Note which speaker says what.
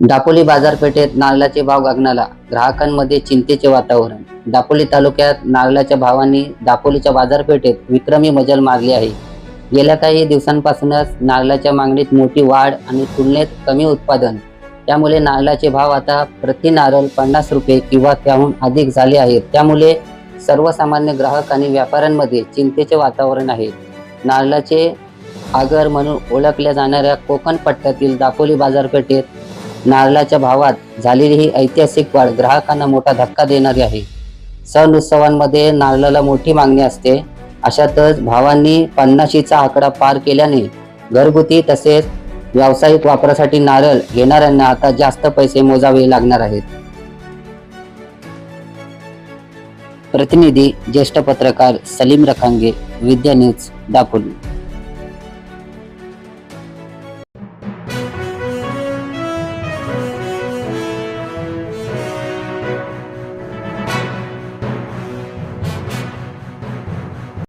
Speaker 1: दापोली बाजारपेठेत नारळाचे भाव गगनाला, ग्राहकांमध्ये चिंतेचे वातावरण. दापोली तालुक्यात नारळाच्या भावांनी दापोलीच्या बाजारपेठेत विक्रमी मजल मारली आहे. गेल्या काही दिवसांपासूनच नारळाच्या मागणीत मोठी वाढ आणि तुलनेत कमी उत्पादन, त्यामुळे नारळाचे भाव आता प्रति नारळ 50 रुपये किंवा त्याहून अधिक झाले आहेत. त्यामुळे सर्वसामान्य ग्राहक आणि व्यापाऱ्यांमध्ये चिंतेचे वातावरण आहे. नारळाचे आगर म्हणून ओळखल्या जाणाऱ्या कोकण पट्ट्यातील दापोली बाजारपेठेत नारळाच्या भावात झालेली ही ऐतिहासिक वाढ ग्राहकांना मोठा धक्का देणारी आहे. सण उत्सवांमध्ये नारळाला मोठी मागणी असते. अशातच भावांनी 50चा आकडा पार केल्याने घरगुती तसेच व्यावसायिक वापरासाठी नारळ घेणाऱ्यांना आता जास्त पैसे मोजावे लागणार आहेत. प्रतिनिधी ज्येष्ठ पत्रकार सलीम रखांगे, विद्या न्यूज, दापोली.